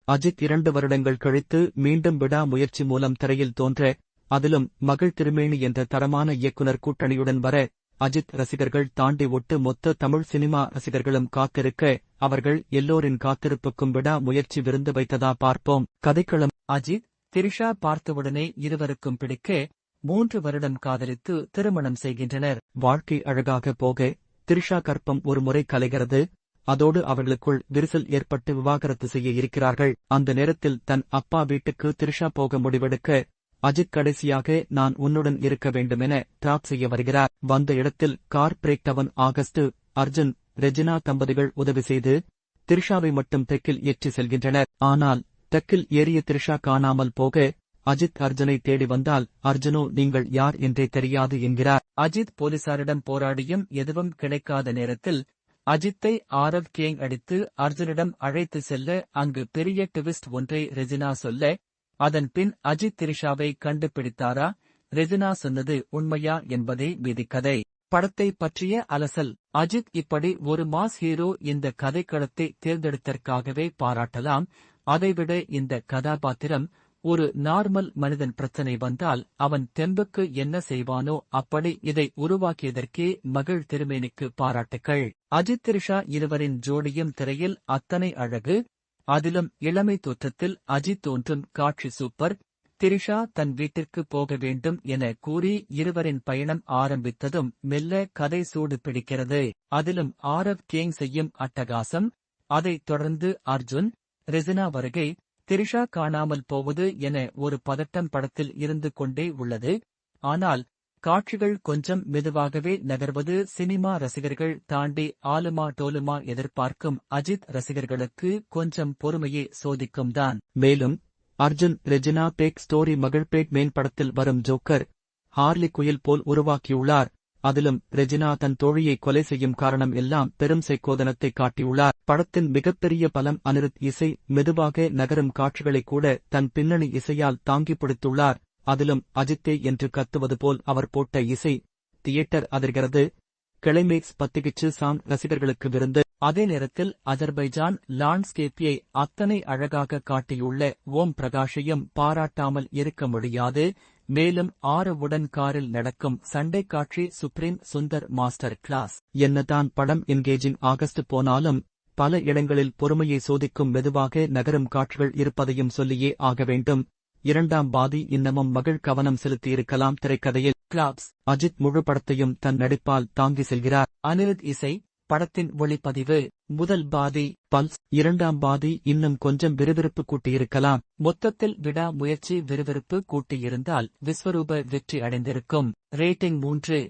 அஜித் 2 வருடங்கள் கழித்து மீண்டும் விடா முயற்சி மூலம் திரையில் தோன்ற, அதிலும் மகள் திருமேனி என்ற தரமான இயக்குனர் கூட்டணியுடன் வர, அஜித் ரசிகர்கள் தாண்டி ஒட்டு மொத்த தமிழ் சினிமா ரசிகர்களும் காத்திருக்க, அவர்கள் எல்லோரின் காத்திருப்புக்கும் விடா முயற்சி விருந்து வைத்ததா பார்ப்போம். கதைக்களம். அஜித், திரிஷா பார்த்தவுடனே இருவருக்கும் பிடிக்க 3 வருடம் காதலித்து திருமணம் செய்கின்றனர். வாழ்க்கை அழகாக போக, திரிஷா கற்பம் ஒரு முறை கலைகிறது. அதோடு அவர்களுக்குள் விரிசல் ஏற்பட்டு விவாகரத்து செய்ய இருக்கிறார்கள். அந்த நேரத்தில் தன் அப்பா வீட்டுக்கு திரிஷா போக முடிவெடுக்க, அஜித் கடைசியாக நான் உன்னுடன் இருக்க வேண்டுமென டிராப் செய்ய வருகிறார். வந்த இடத்தில் கார் பிரேக் டவுன் ஆகஸ்ட், அர்ஜுன், ரெஜினா தம்பதிகள் உதவி செய்து திரிஷாவை மட்டும் தெக்கில் ஏற்றி செல்கின்றனர். ஆனால் தெக்கில் ஏறிய திரிஷா காணாமல் போக, அஜித் அர்ஜுனை தேடி வந்தால் அர்ஜுனோ நீங்கள் யார் என்றே தெரியாது என்கிறார். அஜித் போலீசாரிடம் போராடியும் எதுவும் கிடைக்காத நேரத்தில் அஜித்தை ஆரவ் கேங் அடித்து அர்ஜுனிடம் அழைத்து செல்ல, அங்கு பெரிய ட்விஸ்ட் ஒன்றை ரெஜினா சொல்ல, அதன் பின் அஜித் திரிஷாவை கண்டுபிடித்தாரா, ரெஜினா சொன்னது உண்மையா என்பதே விதிக்கதை. படத்தை பற்றிய அலசல். அஜித் இப்படி ஒரு மாஸ் ஹீரோ இந்த கதைக்களத்தை தேர்ந்தெடுத்தற்காகவே பாராட்டலாம். அதைவிட இந்த கதாபாத்திரம் ஒரு நார்மல் மனிதன் பிரச்சனை வந்தால் அவன் தெம்புக்கு என்ன செய்வானோ அப்படி இதை உருவாக்கியதற்கே மகள் திருமேனிக்கு பாராட்டுக்கள். அஜித் திரிஷா இருவரின் ஜோடியும் திரையில் அத்தனை அழகு. அதிலும் இளமை தோற்றத்தில் அஜித் தோன்றும் காட்சி சூப்பர். திரிஷா தன் வீட்டிற்கு போக வேண்டும் என கூறி இருவரின் பயணம் ஆரம்பித்ததும் மெல்ல கதை சூடு பிடிக்கிறது. அதிலும் ஆரவ் கேங் செய்யும் அட்டகாசம். அதைத் தொடர்ந்து அர்ஜுன், ரெஜினா வருகை, திரிஷா காணாமல் போவது என ஒரு பதட்டம் படத்தில் இருந்து கொண்டே உள்ளது. ஆனால் காட்சிகள் கொஞ்சம் மெதுவாகவே நகர்வது சினிமா ரசிகர்கள் தாண்டி ஆலுமா டோலுமா எதிர்பார்க்கும் அஜித் ரசிகர்களுக்கு கொஞ்சம் பொறுமையை சோதிக்கும்தான். மேலும் அர்ஜுன் ரெஜினா பேக் ஸ்டோரி மகள் பேக் மெயின் படத்தில் வரும் ஜோக்கர் ஹார்லி குயில் போல் உருவாக்கியுள்ளார். அதிலும் ரெஜினா தன் தோழியை கொலை செய்யும் காரணம் எல்லாம் பெரும் சைக்கோதனத்தை காட்டியுள்ளார். படத்தின் மிகப்பெரிய பலம் அனிருத் இசை. மெதுவாக நகரும் காட்சிகளை கூட தன் பின்னணி இசையால் தாங்கி பிடித்துள்ளார். அதிலும் அஜித்தே என்று கத்துவது போல் அவர் போட்ட இசை தியேட்டர் அதிர்கிறது. கிளைமேக்ஸ் பத்திகிச்சு சாங் ரசிகர்களுக்கு விருந்து. அதே நேரத்தில் அஜர்பைஜான் லாண்ட்ஸ்கேப்பியை அத்தனை அழகாக காட்டியுள்ள ஓம் பிரகாஷையும் பாராட்டாமல் இருக்க முடியாது. மேலும் ஆரவுடன் காரில் நடக்கும் சண்டை காட்சி சுப்ரீம் சுந்தர் மாஸ்டர் கிளாஸ். என்னதான் படம் என்கேஜிங் ஆகஸ்ட் போனாலும் பல இடங்களில் பொறுமையை சோதிக்கும் மெதுவாக நகரும் காட்சிகள் இருப்பதையும் சொல்லியே ஆக வேண்டும். 2ஆம் பாதி இன்னமும் மகள் கவனம் செலுத்தியிருக்கலாம் திரைக்கதையில். கிளாப்ஸ். அஜித் முழு படத்தையும் தன் நடிப்பால் தாங்கி செல்கிறார். அனிருத் இசை. படத்தின் ஒளிப்பதிவு. முதல் பாதி பல்ஸ். 2ஆம் பாதி இன்னும் கொஞ்சம் விறுவிறுப்பு கூட்டியிருக்கலாம். மொத்தத்தில் விடா முயற்சி விறுவிறுப்பு கூட்டியிருந்தால் விஸ்வரூப வெற்றி அடைந்திருக்கும். ரேட்டிங் 3.